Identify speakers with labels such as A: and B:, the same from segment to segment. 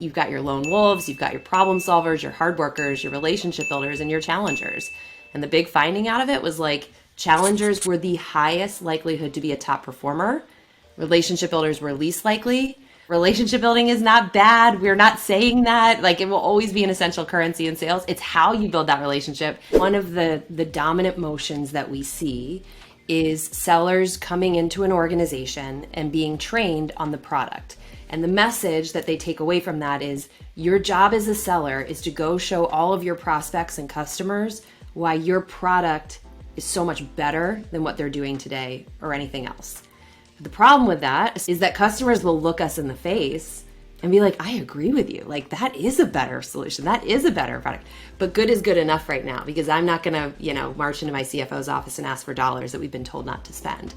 A: You've got your lone wolves, you've got your problem solvers, your hard workers, your relationship builders, and your challengers. And the big finding out of it was like challengers were the highest likelihood to be a top performer. Relationship builders were least likely. Relationship building is not bad. We're not saying that. Like, it will always be an essential currency in sales. It's how you build that relationship. One of the dominant motions that we see is sellers coming into an organization and being trained on the product. And the message that they take away from that is your job as a seller is to go show all of your prospects and customers why your product is so much better than what they're doing today or anything else. The problem with that is that customers will look us in the face and be like, I agree with you. Like, that is a better solution. That is a better product. But good is good enough right now, because I'm not going to, march into my CFO's office and ask for dollars that we've been told not to spend.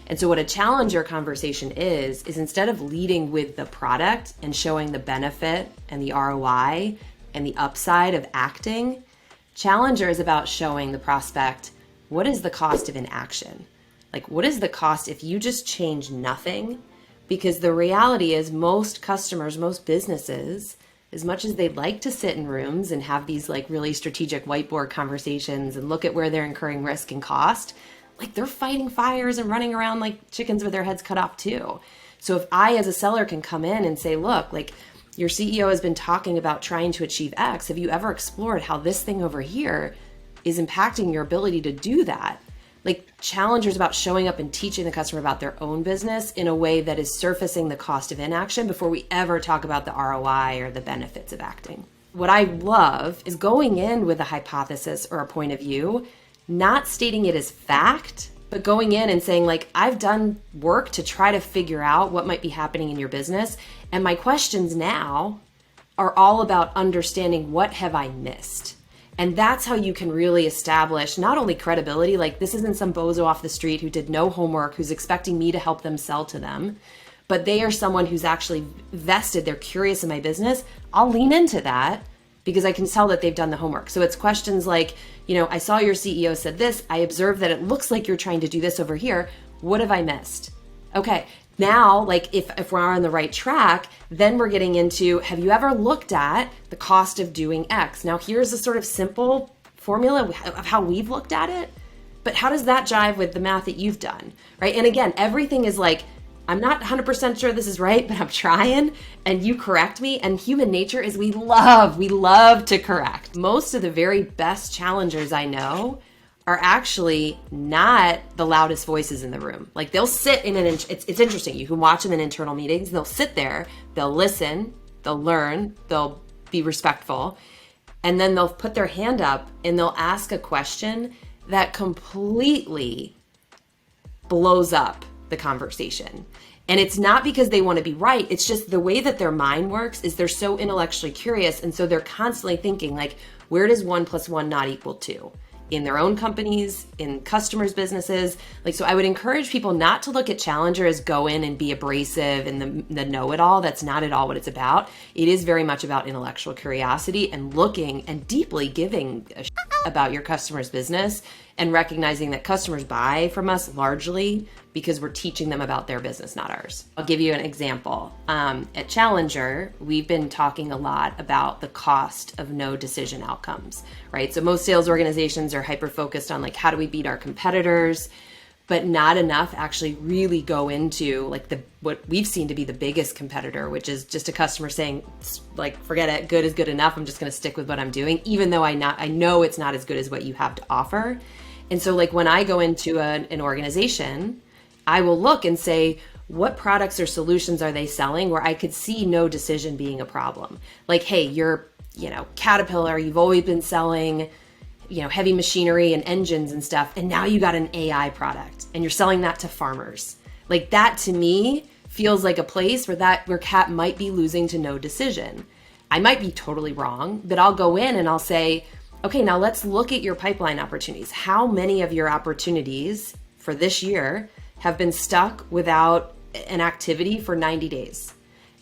A: And so what a challenger conversation is instead of leading with the product and showing the benefit and the ROI and the upside of acting, challenger is about showing the prospect, what is the cost of inaction? Like, what is the cost if you just change nothing? Because the reality is most customers, most businesses, as much as they'd like to sit in rooms and have these like really strategic whiteboard conversations and look at where they're incurring risk and cost, like, they're fighting fires and running around like chickens with their heads cut off too. So if I, as a seller, can come in and say, look, like, your CEO has been talking about trying to achieve X. Have you ever explored how this thing over here is impacting your ability to do that? Like, challengers about showing up and teaching the customer about their own business in a way that is surfacing the cost of inaction before we ever talk about the ROI or the benefits of acting. What I love is going in with a hypothesis or a point of view, not stating it as fact, but going in and saying, like, I've done work to try to figure out what might be happening in your business. And my questions now are all about understanding, what have I missed? And that's how you can really establish not only credibility, like, this isn't some bozo off the street who did no homework, who's expecting me to help them sell to them, but they are someone who's actually vested, they're curious in my business. I'll lean into that because I can tell that they've done the homework. So it's questions like, I saw your CEO said this. I observed that it looks like you're trying to do this over here. What have I missed? Okay, now, like, if we're on the right track, then we're getting into, have you ever looked at the cost of doing X? Now, here's a sort of simple formula of how we've looked at it, but how does that jive with the math that you've done, right? And again, everything is like, I'm not 100% sure this is right, but I'm trying, and you correct me. And human nature is we love to correct. Most of the very best challengers I know are actually not the loudest voices in the room. Like, they'll sit in it's interesting. You can watch them in internal meetings. They'll sit there, they'll listen, they'll learn, they'll be respectful, and then they'll put their hand up and they'll ask a question that completely blows up the conversation. And it's not because they want to be right. It's just the way that their mind works is they're so intellectually curious. And so they're constantly thinking, like, where does 1 + 1 not equal 2? In their own companies, in customers' businesses. Like, so I would encourage people not to look at challenger as go in and be abrasive and the know-it-all. That's not at all what it's about. It is very much about intellectual curiosity and looking and deeply giving a shit about your customer's business and recognizing that customers buy from us largely because we're teaching them about their business, not ours. I'll give you an example. At Challenger, we've been talking a lot about the cost of no decision outcomes, right? So most sales organizations are hyper-focused on, like, how do we beat our competitors, but not enough actually really go into, like, what we've seen to be the biggest competitor, which is just a customer saying, like, forget it, good is good enough. I'm just going to stick with what I'm doing, even though I know it's not as good as what you have to offer. And so, like, when I go into an organization, I will look and say, what products or solutions are they selling where I could see no decision being a problem? Like, hey, you're, Caterpillar, you've always been selling, heavy machinery and engines and stuff. And now you got an AI product and you're selling that to farmers. Like, that to me feels like a place where Cat might be losing to no decision. I might be totally wrong, but I'll go in and I'll say, okay, now let's look at your pipeline opportunities. How many of your opportunities for this year have been stuck without an activity for 90 days?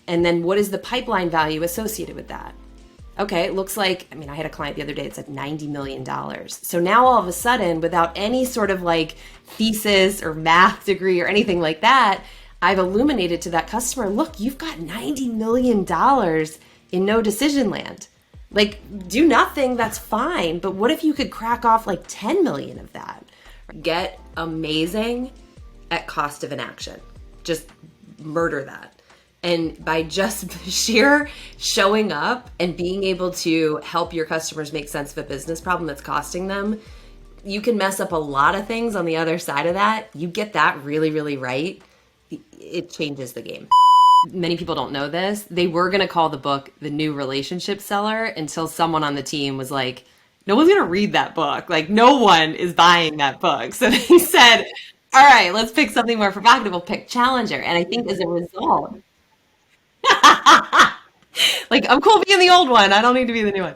A: And then what is the pipeline value associated with that? Okay, it looks like, I had a client the other day that said $90 million. So now all of a sudden, without any sort of like thesis or math degree or anything like that, I've illuminated to that customer, look, you've got $90 million in no decision land. Like, do nothing, that's fine. But what if you could crack off like 10 million of that? Get amazing at cost of inaction. Just murder that. And by just sheer showing up and being able to help your customers make sense of a business problem that's costing them, you can mess up a lot of things on the other side of that. You get that really, really right, it changes the game. Many people don't know this. They were going to call the book The New Relationship Seller until someone on the team was like, no one's going to read that book. Like, no one is buying that book. So they said, all right, let's pick something more provocative. We'll pick Challenger. And I think as a result, like, I'm cool being the old one. I don't need to be the new one.